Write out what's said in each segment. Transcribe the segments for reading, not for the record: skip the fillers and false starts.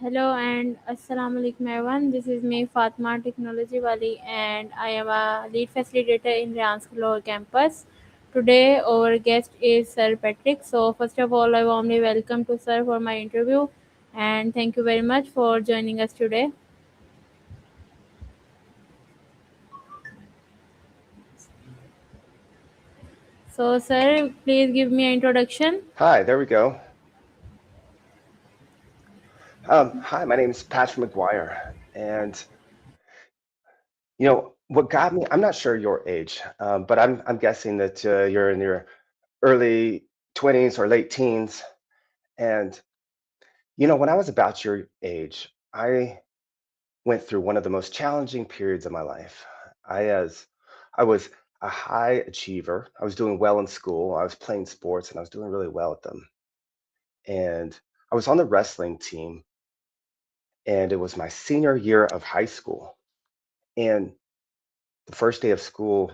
Hello and Assalamu alaikum everyone. This is me Fatima Technology Wali and I am a lead facilitator in Ryan's Lower Campus. Today our guest is Sir Patrick. So first of all I warmly welcome to Sir for my interview and thank you very much for joining us today. So Sir, please give me an introduction. Hi, there we go. Hi, my name is Patrick McGuire, and what got me. I'm not sure your age, but I'm guessing that you're in your early 20s or late teens. And when I was about your age, I went through one of the most challenging periods of my life. I was a high achiever. I was doing well in school. I was playing sports, and I was doing really well at them. And I was on the wrestling team, and it was my senior year of high school. And the first day of school,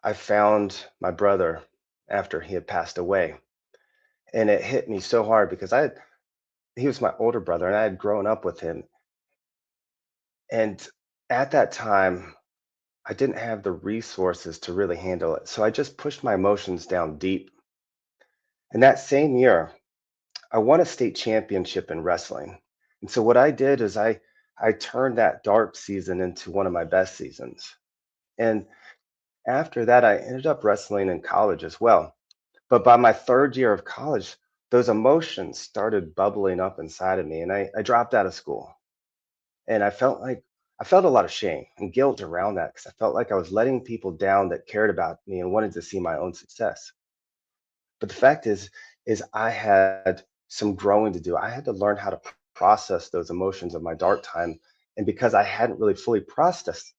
I found my brother after he had passed away. And it hit me so hard because he was my older brother and I had grown up with him. And at that time, I didn't have the resources to really handle it. So I just pushed my emotions down deep. And that same year, I won a state championship in wrestling. And so what I did is I turned that dark season into one of my best seasons. And after that, I ended up wrestling in college as well. But by my third year of college, those emotions started bubbling up inside of me, and I dropped out of school. And I felt a lot of shame and guilt around that because I felt like I was letting people down that cared about me and wanted to see my own success. But the fact is I had some growing to do. I had to learn how to process those emotions of my dark time. And because I hadn't really fully processed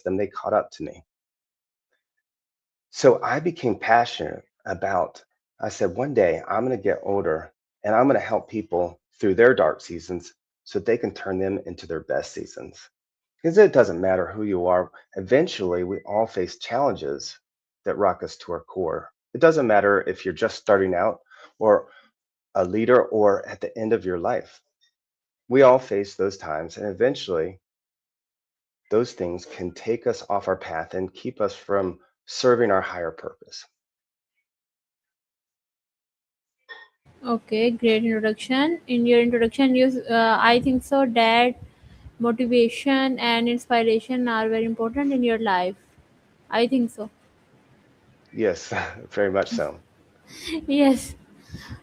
them, they caught up to me. So I became passionate about, I said, one day I'm going to get older and I'm going to help people through their dark seasons so they can turn them into their best seasons. Because it doesn't matter who you are, eventually we all face challenges that rock us to our core. It doesn't matter if you're just starting out or a leader or at the end of your life. We all face those times, and eventually those things can take us off our path and keep us from serving our higher purpose. Okay, great introduction. In your introduction, I think so that motivation and inspiration are very important in your life. I think so. Yes, very much so. Yes.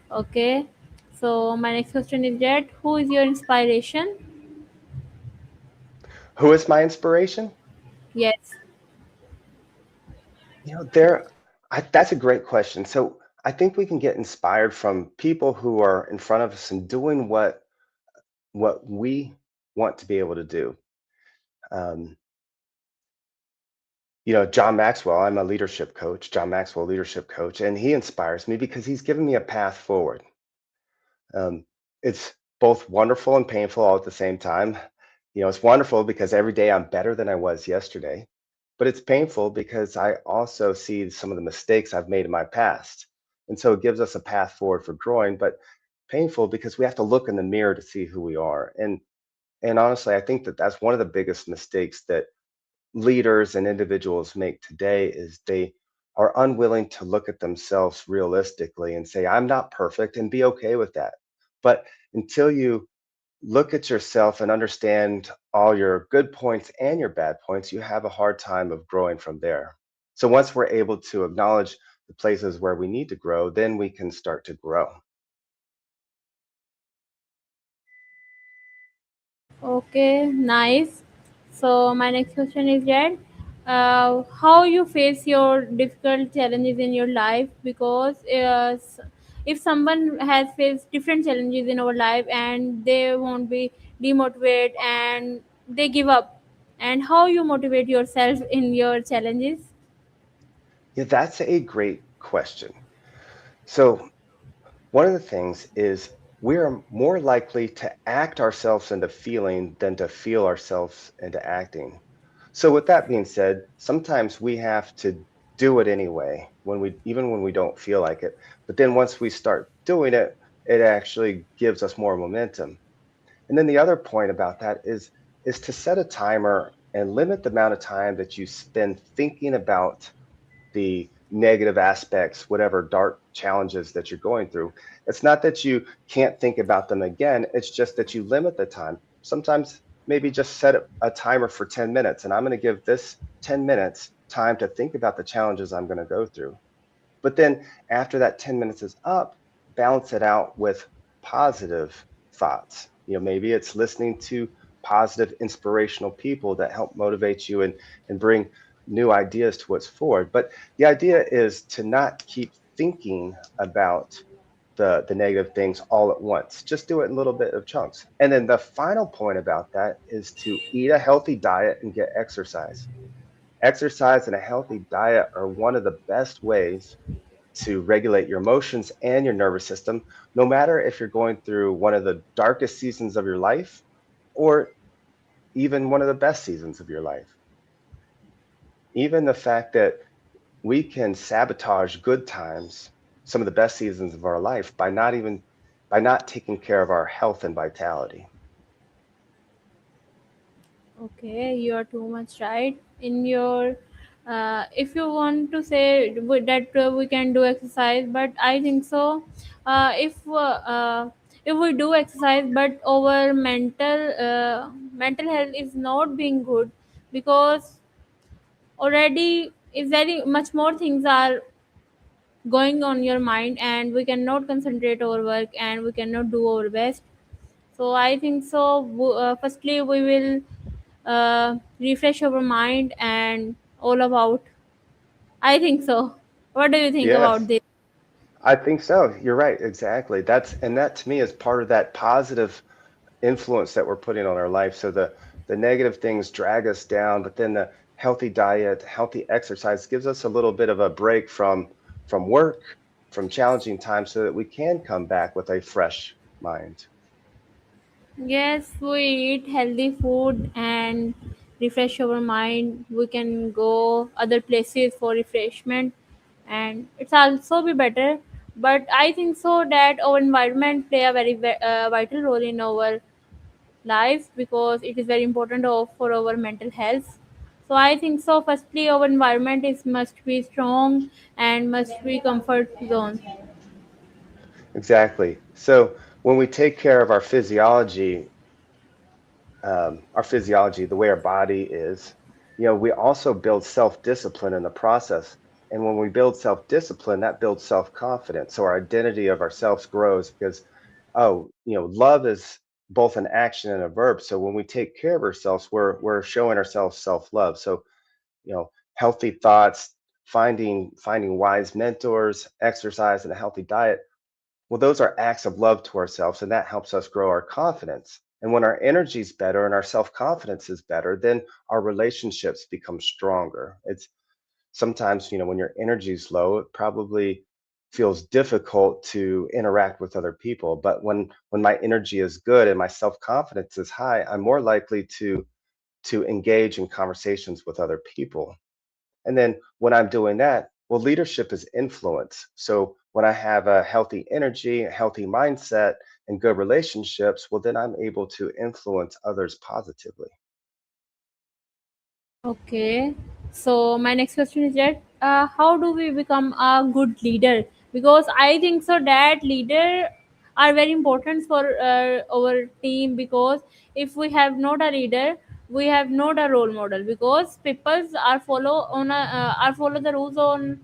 Okay. So my next question is that who is your inspiration? Who is my inspiration? Yes. You know, there, that's a great question. So I think we can get inspired from people who are in front of us and doing what we want to be able to do. Um, John Maxwell, I'm a leadership coach, John Maxwell leadership coach, and he inspires me because he's given me a path forward. Um, it's both wonderful and painful all at the same time. It's wonderful because every day I'm better than I was yesterday, but it's painful because I also see some of the mistakes I've made in my past. And so it gives us a path forward for growing, but painful because we have to look in the mirror to see who we are. And honestly, I think that that's one of the biggest mistakes that leaders and individuals make today is they are unwilling to look at themselves realistically and say, I'm not perfect and be okay with that. But until you look at yourself and understand all your good points and your bad points, you have a hard time of growing from there. So once we're able to acknowledge the places where we need to grow, then we can start to grow. Okay. Nice. So my next question is that how you face your difficult challenges in your life because if someone has faced different challenges in our life and they won't be demotivated and they give up, and how you motivate yourself in your challenges. Yeah, that's a great question. So one of the things is we are more likely to act ourselves into feeling than to feel ourselves into acting. So with that being said, sometimes we have to do it anyway even when we don't feel like it. But then once we start doing it, it actually gives us more momentum. And then the other point about that is to set a timer and limit the amount of time that you spend thinking about the negative aspects, whatever dark challenges that you're going through. It's not that you can't think about them again, it's just that you limit the time. Sometimes maybe just set a timer for 10 minutes, and I'm going to give this 10 minutes time to think about the challenges I'm going to go through. But then after that 10 minutes is up, balance it out with positive thoughts. Maybe it's listening to positive, inspirational people that help motivate you and bring new ideas to what's forward. But the idea is to not keep thinking about the negative things all at once. Just do it in little bit of chunks. And then the final point about that is to eat a healthy diet and get exercise. Exercise and a healthy diet are one of the best ways to regulate your emotions and your nervous system, no matter if you're going through one of the darkest seasons of your life or even one of the best seasons of your life. Even the fact that we can sabotage good times, some of the best seasons of our life, by not taking care of our health and vitality. Okay, you are too much right. In your, if you want to say that we can do exercise, but I think so. If we do exercise, but our mental health is not being good, because already is very much more things are going on your mind, and we cannot concentrate our work, and we cannot do our best. So I think so. Firstly, we will refresh our mind and all about. I think so. What do you think about Yes, this? I think so. You're right. Exactly. That to me is part of that positive influence that we're putting on our life. So the negative things drag us down, but then the healthy diet, healthy exercise gives us a little bit of a break from work, from challenging times, so that we can come back with a fresh mind. Yes, we eat healthy food and refresh our mind. We can go other places for refreshment, and it's also be better. But I think so that our environment play a very vital role in our life, because it is very important for our mental health. So I think so. Firstly, our environment is must be strong and must be comfort zone. Exactly. So when we take care of our physiology, the way our body is, we also build self-discipline in the process. And when we build self-discipline, that builds self-confidence. So our identity of ourselves grows because, oh, love is both an action and a verb. So when we take care of ourselves, we're showing ourselves self-love. So, healthy thoughts, finding wise mentors, exercise, and a healthy diet, well, those are acts of love to ourselves, and that helps us grow our confidence. And when our energy is better and our self confidence is better, then our relationships become stronger. It's sometimes, when your energy is low, it probably feels difficult to interact with other people. But when my energy is good and my self confidence is high, I'm more likely to engage in conversations with other people. And then when I'm doing that, well, leadership is influence. So when I have a healthy energy, a healthy mindset, and good relationships, well, then I'm able to influence others positively. Okay. So my next question is that how do we become a good leader? Because I think so that leader are very important for our team, because if we have not a leader, we have not a role model, because people are follow the rules on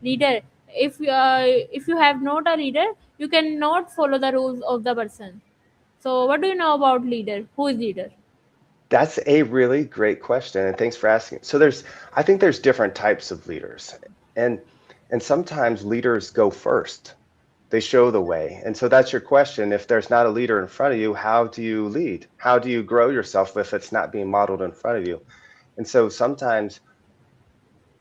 leader. If you have not a leader, you cannot follow the rules of the person. So what do you know about leader? Who is leader? That's a really great question, and thanks for asking. So I think there's different types of leaders, and and sometimes leaders go first. They show the way, and so that's your question. If there's not a leader in front of you, how do you lead? How do you grow yourself if it's not being modeled in front of you? And so sometimes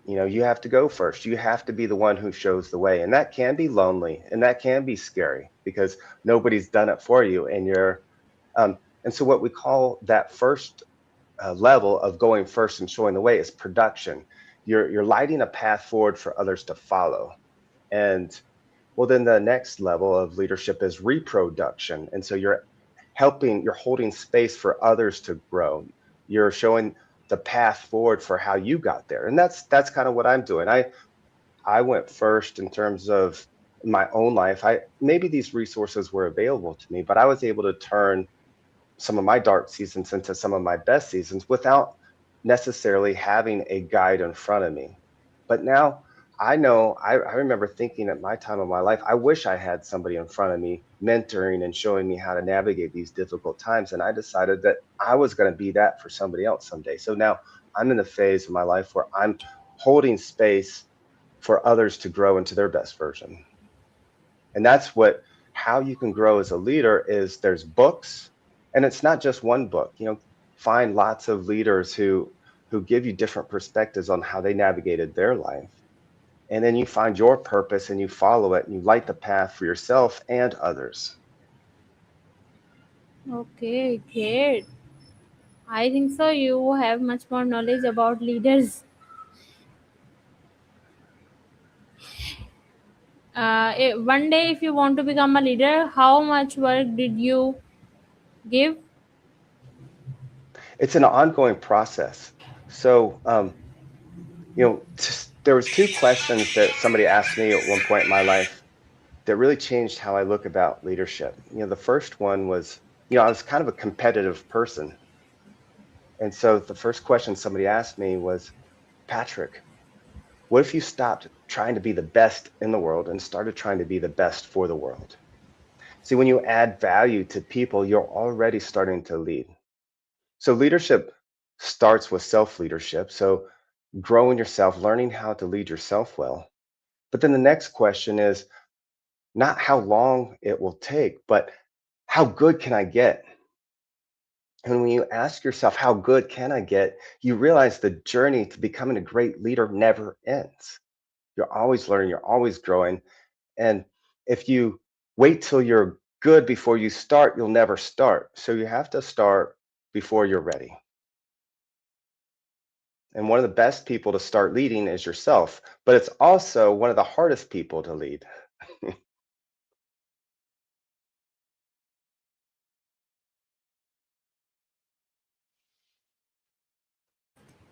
you have to go first. You have to be the one who shows the way. And that can be lonely and that can be scary because nobody's done it for you. And so what we call that first level of going first and showing the way is production. You're lighting a path forward for others to follow. And well, then the next level of leadership is reproduction. And so you're you're holding space for others to grow. You're showing the path forward for how you got there. And that's kind of what I'm doing. I went first in terms of my own life. I maybe these resources were available to me, but I was able to turn some of my dark seasons into some of my best seasons without necessarily having a guide in front of me. But now I know, I remember thinking at my time of my life, I wish I had somebody in front of me mentoring and showing me how to navigate these difficult times. And I decided that I was going to be that for somebody else someday. So now I'm in the phase of my life where I'm holding space for others to grow into their best version. And that's what how you can grow as a leader is there's books, and it's not just one book. Find lots of leaders who give you different perspectives on how they navigated their life. And then you find your purpose and you follow it and you light the path for yourself and others. Okay, great. I think so. You have much more knowledge about leaders. One day, if you want to become a leader, how much work did you give? It's an ongoing process. So, there was two questions that somebody asked me at one point in my life that really changed how I look about leadership. The first one was, I was kind of a competitive person. And so the first question somebody asked me was, Patrick, what if you stopped trying to be the best in the world and started trying to be the best for the world? See, when you add value to people, you're already starting to lead. So leadership starts with self leadership. So growing yourself, learning how to lead yourself well. But then the next question is not how long it will take, but how good can I get? And when you ask yourself, how good can I get? You realize the journey to becoming a great leader never ends. You're always learning, you're always growing. And if you wait till you're good before you start, you'll never start. So you have to start before you're ready. And one of the best people to start leading is yourself, but it's also one of the hardest people to lead.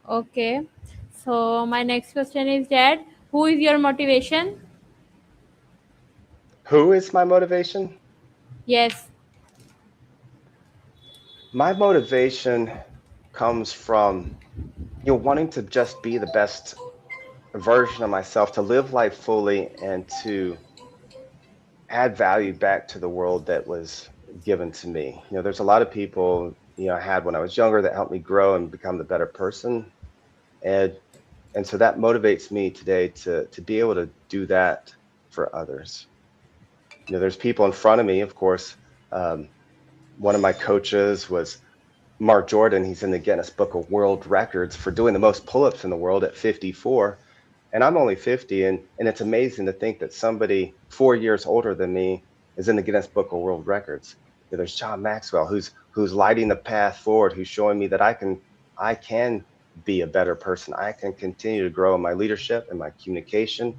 Okay. So my next question is that who is your motivation? Who is my motivation? Yes. My motivation comes from wanting to just be the best version of myself, to live life fully and to add value back to the world that was given to me. There's a lot of people, I had when I was younger that helped me grow and become the better person. And and so that motivates me today to be able to do that for others. There's people in front of me, of course. Um, One of my coaches was Mark Jordan. He's in the Guinness Book of World Records for doing the most pull-ups in the world at 54. And I'm only 50, and it's amazing to think that somebody 4 years older than me is in the Guinness Book of World Records. There's John Maxwell who's lighting the path forward, who's showing me that I can be a better person. I can continue to grow in my leadership and my communication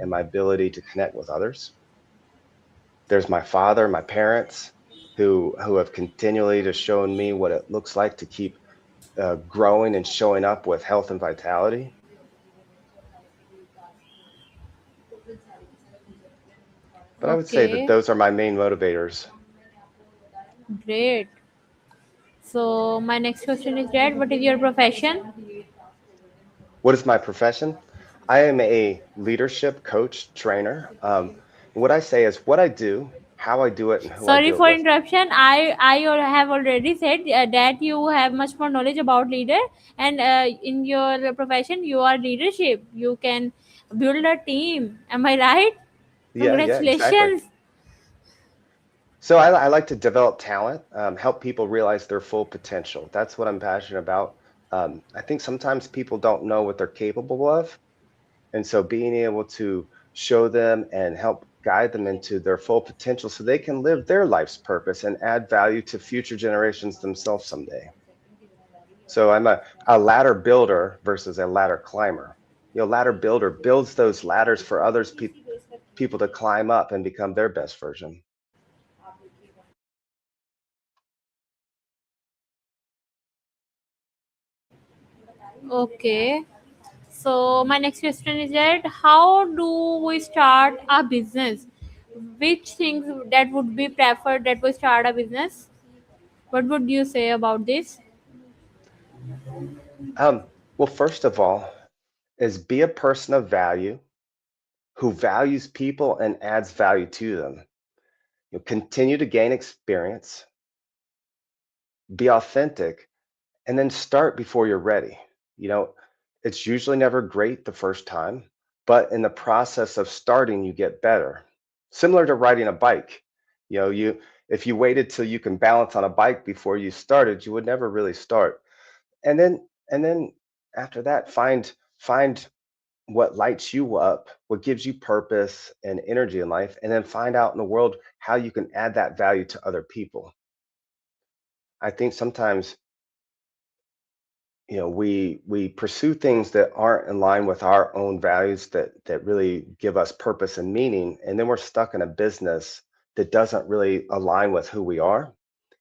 and my ability to connect with others. There's my father, my parents, who have continually just shown me what it looks like to keep growing and showing up with health and vitality. But I would say that Okay. those are my main motivators. Great. So my next question is that what is your profession? What is my profession? I am a leadership coach trainer. What I say is what I do, how I do it, and who I Sorry do it for with. interruption. Have already said that you have much more knowledge about leader, and in your profession you are leadership. You can build a team. Am I right? Yeah, yeah, exactly. Congratulations. So I like to develop talent, help people realize their full potential. That's what I'm passionate about. I think sometimes people don't know what they're capable of. And so being able to show them and help guide them into their full potential so they can live their life's purpose and add value to future generations themselves someday. So I'm a ladder builder versus a ladder climber. Ladder builder builds those ladders for others people to climb up and become their best version. Okay. So my next question is that how do we start a business? Which things that would be preferred that we start a business? What would you say about this? Well, first of all, is be a person of value who values people and adds value to them. You know, continue to gain experience, be authentic, and then start before you're ready. You know, it's usually never great the first time, but in the process of starting, you get better. Similar to riding a bike. You know, you if you waited till you can balance on a bike before you started, you would never really start. And then after that, find what lights you up, what gives you purpose and energy in life, and then find out in the world how you can add that value to other people. I think sometimes, you know, we pursue things that aren't in line with our own values that really give us purpose and meaning, and then we're stuck in a business that doesn't really align with who we are.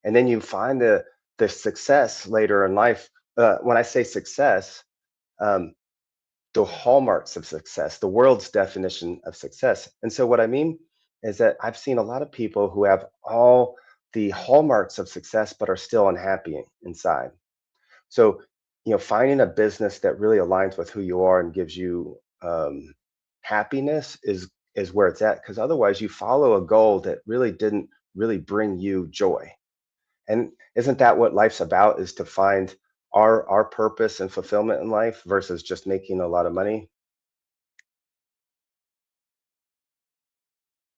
And then you find the success later in life. When I say success, um, the hallmarks of success, the world's definition of success. And so, what I mean is that I've seen a lot of people who have all the hallmarks of success, but are still unhappy inside. So, you know, finding a business that really aligns with who you are and gives you happiness is where it's at. Because otherwise, you follow a goal that really didn't really bring you joy. And isn't that what life's about? Is to find our purpose and fulfillment in life versus just making a lot of money.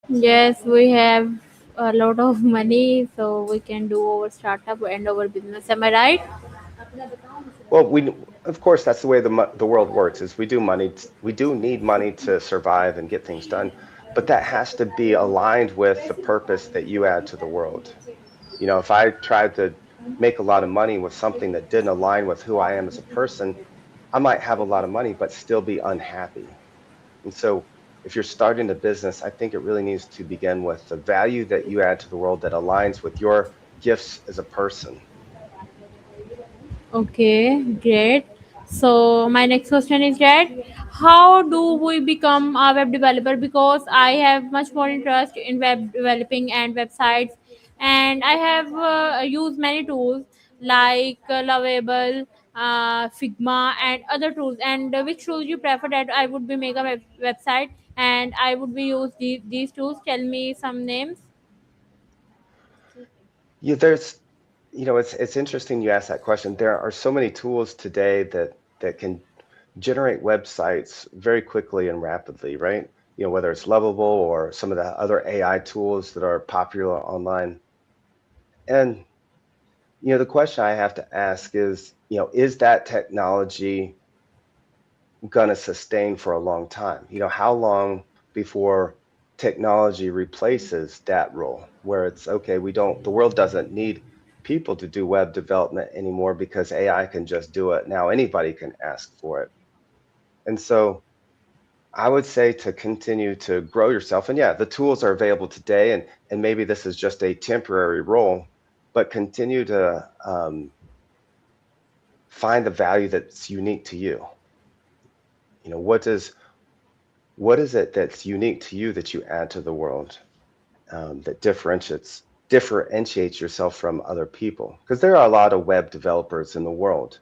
Yes, we have a lot of money, so we can do our startup and our business. Am I right? Well, of course, that's the way the world works. Is we do we do need money to survive and get things done, but that has to be aligned with the purpose that you add to the world. You know, if I tried to make a lot of money with something that didn't align with who I am as a person, I might have a lot of money but still be unhappy. And so, if you're starting a business, I think it really needs to begin with the value that you add to the world that aligns with your gifts as a person. Okay, great. So my next question is that how do we become a web developer? Because I have much more interest in web developing and websites, and I have used many tools like Lovable, Figma, and other tools. And which tools you prefer that I would be make a website and I would be use these tools? Tell me some names. Yeah, you know, it's interesting you ask that question. There are so many tools today that can generate websites very quickly and rapidly, right? You know, whether it's Lovable or some of the other AI tools that are popular online. And, you know, the question I have to ask is, you know, is that technology going to sustain for a long time? You know, how long before technology replaces that role where it's okay, the world doesn't need people to do web development anymore because AI can just do it. Now anybody can ask for it. And so I would say to continue to grow yourself. And yeah, the tools are available today, and maybe this is just a temporary role, but continue to find the value that's unique to you. You know, what is it that's unique to you that you add to the world, that differentiates yourself from other people? Because there are a lot of web developers in the world,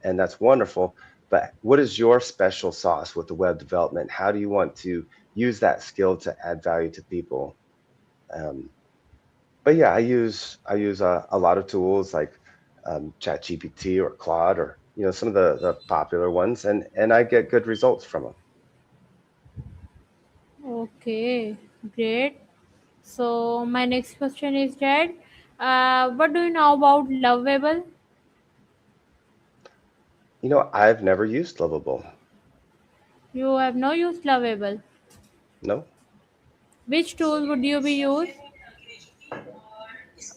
and that's wonderful. But what is your special sauce with the web development? How do you want to use that skill to add value to people? Um, but yeah, I use a lot of tools like ChatGPT or Claude or you know some of the popular ones, and I get good results from them. Okay, great. So my next question is that what do you know about Lovable? You know, I've never used Lovable. You have no used Lovable. No. Which tool would you be use?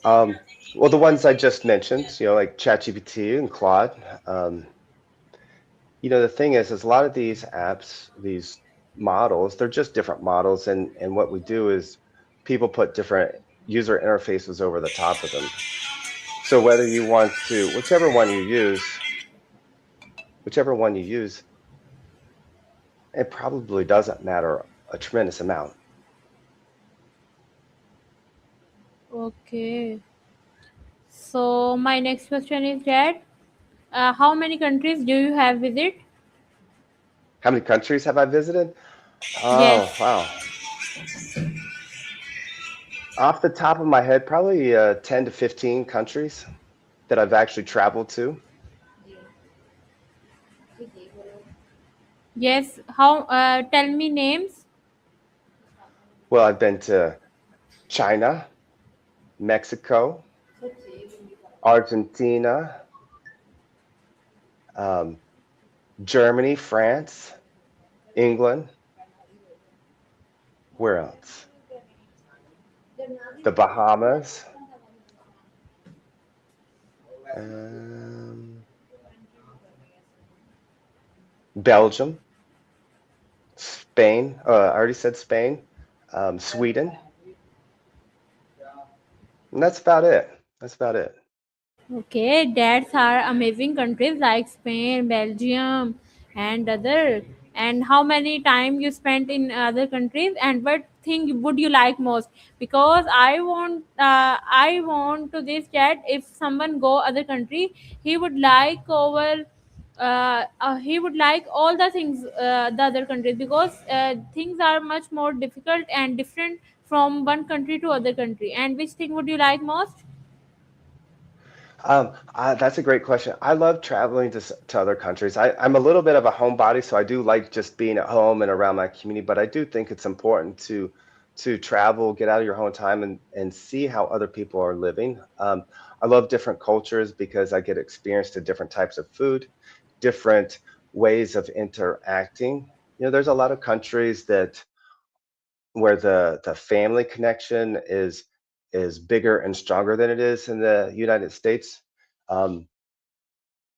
Um, well, the ones I just mentioned, you know, like ChatGPT and Claude. Um, you know, the thing is a lot of these apps, these models, they're just different models, and what we do is people put different user interfaces over the top of them. So whether you want to, whichever one you use, whichever one you use, it probably doesn't matter a tremendous amount. Okay. So my next question is that how many countries do you have visit? How many countries have I visited? Oh, Yes. wow. Off the top of my head, probably 10 to 15 countries that I've actually traveled to. Yes. How? Tell me names. Well, I've been to China, Mexico, Argentina, um, Germany, France, England. Where else? The Bahamas, um, Belgium, Spain. I already said Spain, Sweden, and that's about it. That's about it. Okay, that's are amazing countries like Spain, Belgium, and other. And how many time you spent in other countries, and what thing would you like most? Because I want to this chat. If someone go other country, he would like over. He would like all the things the other countries because things are much more difficult and different from one country to other country. And which thing would you like most? That's a great question. I love traveling to other countries. I'm a little bit of a homebody, so I do like just being at home and around my community. But I do think it's important to travel, get out of your home time, and see how other people are living. I love different cultures because I get experienced to different types of food, different ways of interacting. There's a lot of countries that where the family connection is bigger and stronger than it is in the United States. Um,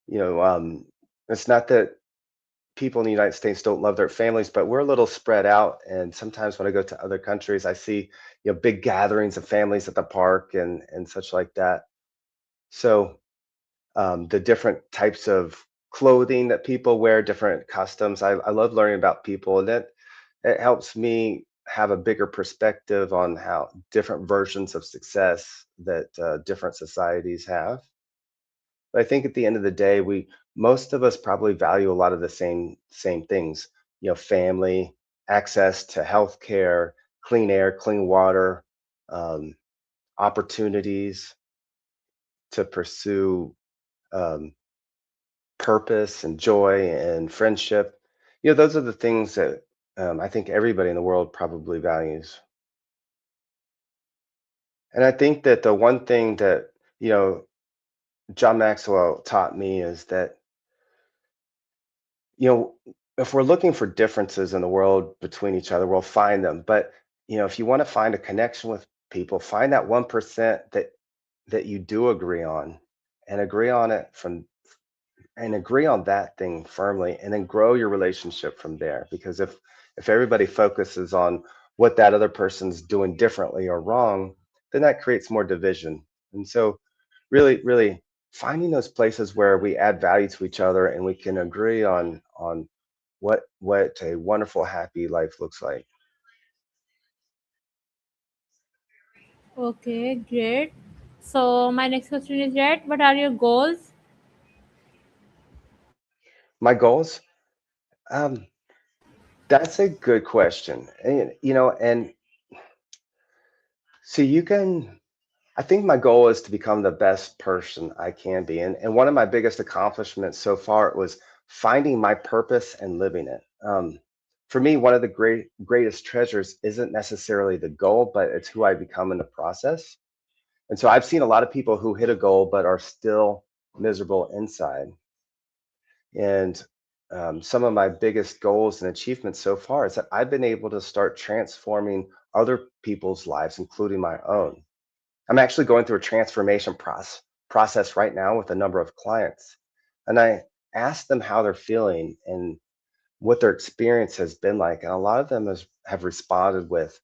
you know, um, it's not that people in the United States don't love their families, but we're a little spread out. And sometimes when I go to other countries, I see, big gatherings of families at the park and such like that. So the different types of clothing that people wear, different customs. I love learning about people, and that it helps me have a bigger perspective on how different versions of success that different societies have. But I think at the end of the day, we most of us probably value a lot of the same things. Family, access to health care, clean air, clean water, um, opportunities to pursue um, purpose and joy and friendship. Those are the things that I think everybody in the world probably values. And I think that the one thing that, John Maxwell taught me is that, you know, if we're looking for differences in the world between each other, we'll find them. But, if you want to find a connection with people, find that 1% that you do agree on and agree on it from and agree on that thing firmly and then grow your relationship from there, because if everybody focuses on what that other person's doing differently or wrong, then that creates more division. And so really finding those places where we add value to each other and we can agree on what a wonderful happy life looks like. Okay, great. So my next question is that what are your goals? My goals, um that's a good question. And so you can I think my goal is to become the best person I can be. And one of my biggest accomplishments so far was finding my purpose and living it. For me, one of the greatest treasures isn't necessarily the goal, but it's who I become in the process. And so I've seen a lot of people who hit a goal but are still miserable inside. And some of my biggest goals and achievements so far is that I've been able to start transforming other people's lives, including my own. I'm actually going through a transformation process right now with a number of clients. And I asked them how they're feeling and what their experience has been like. And a lot of them have responded with,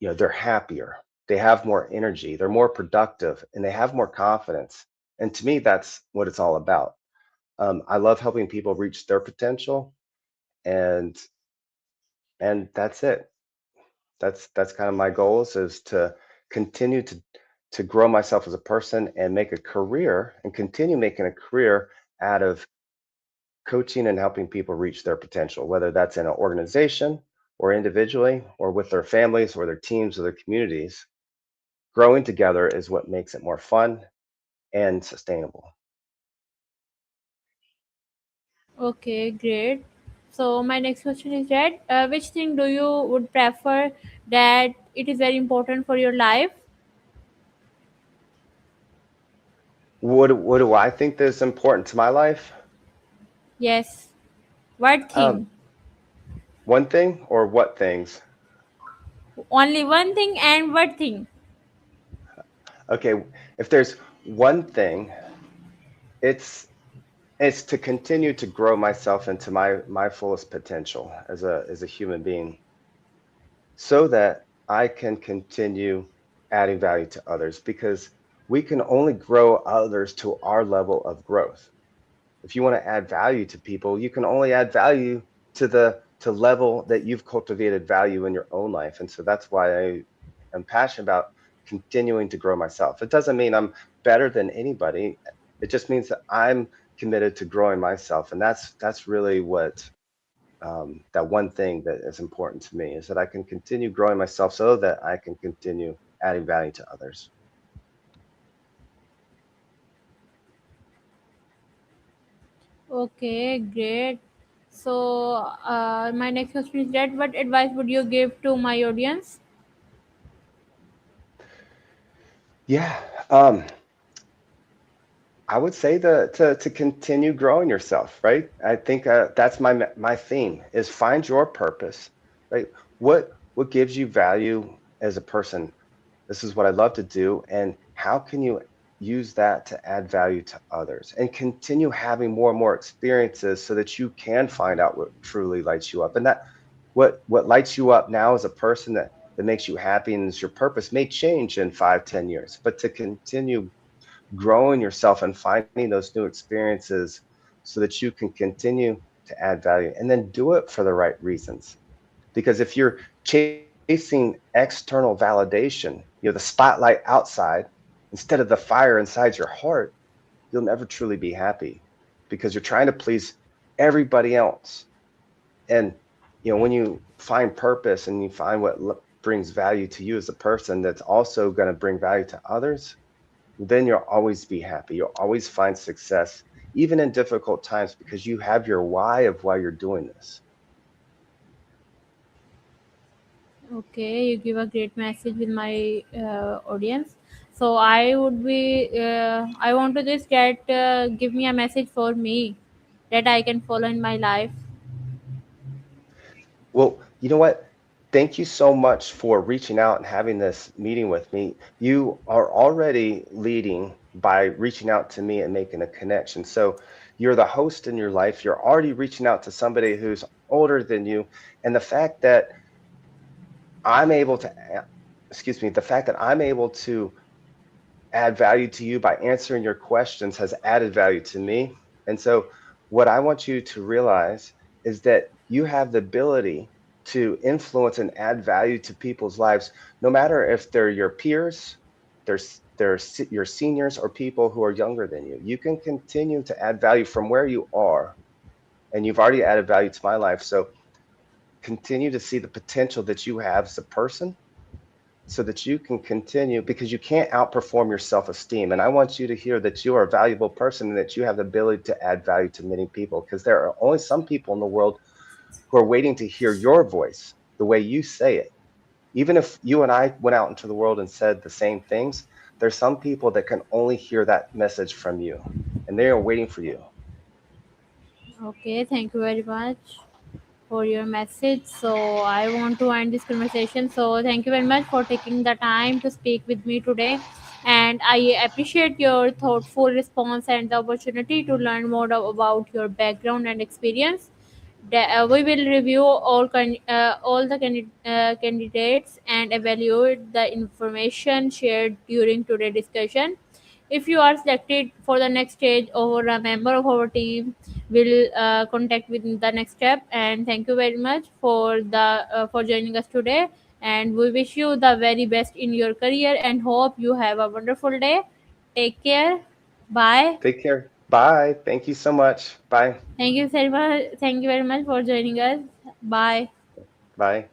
they're happier, they have more energy, they're more productive, and they have more confidence. And to me, that's what it's all about. I love helping people reach their potential, and that's it. That's kind of my goals, is to continue to grow myself as a person and make a career and continue making a career out of coaching and helping people reach their potential, whether that's in an organization or individually or with their families or their teams or their communities. Growing together is what makes it more fun and sustainable. Okay, great. So my next question is that which thing do you would prefer that it is very important for your life? What do I think that's important to my life? Yes. What Um, thing? one thing or what things? Only one thing and what thing? Okay, if there's one thing, it's it's to continue to grow myself into my fullest potential as a human being, so that I can continue adding value to others, because we can only grow others to our level of growth. If you want to add value to people, you can only add value to level that you've cultivated value in your own life. And so that's why I am passionate about continuing to grow myself. It doesn't mean I'm better than anybody. It just means that I'm committed to growing myself. And that's really what, that one thing that is important to me, is that I can continue growing myself so that I can continue adding value to others. Okay, great. So my next question is that what advice would you give to my audience? Yeah. I would say to continue growing yourself, right? I think that's my theme, is find your purpose, right? What gives you value as a person? This is what I love to do, and how can you use that to add value to others and continue having more and more experiences so that you can find out what truly lights you up, and that what lights you up now as a person, that makes you happy and is your purpose, may change in 5, 10 years, but to continue growing yourself and finding those new experiences so that you can continue to add value, and then do it for the right reasons. Because if you're chasing external validation, the spotlight outside, instead of the fire inside your heart, you'll never truly be happy, because you're trying to please everybody else. And when you find purpose and you find what brings value to you as a person, that's also going to bring value to others, then you'll always be happy. You'll always find success, even in difficult times, because you have your why of why you're doing this. Okay, you give a great message with my audience. So I would be, I want to just get give me a message for me that I can follow in my life. Well, you know what? Thank you so much for reaching out and having this meeting with me. You are already leading by reaching out to me and making a connection. So you're the host in your life. You're already reaching out to somebody who's older than you. And the fact that I'm able to, excuse me, the fact that I'm able to add value to you by answering your questions has added value to me. And so, what I want you to realize is that you have the ability to influence and add value to people's lives, no matter if they're your peers, your seniors, or people who are younger than you. You can continue to add value from where you are, and you've already added value to my life. So, continue to see the potential that you have as a person, so that you can continue, because you can't outperform your self-esteem. And I want you to hear that you are a valuable person and that you have the ability to add value to many people, because there are only some people in the world who are waiting to hear your voice the way you say it. Even if you and I went out into the world and said the same things, there's some people that can only hear that message from you, and they are waiting for you. Okay, thank you very much for your message. So I want to end this conversation. So thank you very much for taking the time to speak with me today. And I appreciate your thoughtful response and the opportunity to learn more about your background and experience. We will review all the candidates and evaluate the information shared during today's discussion. If you are selected for the next stage, or a member of our team will contact with the next step. And thank you very much for joining us today, and we wish you the very best in your career and hope you have a wonderful day. Take care. Bye. Take care. Bye. Thank you so much. Bye. Thank you very much for joining us. Bye. Bye.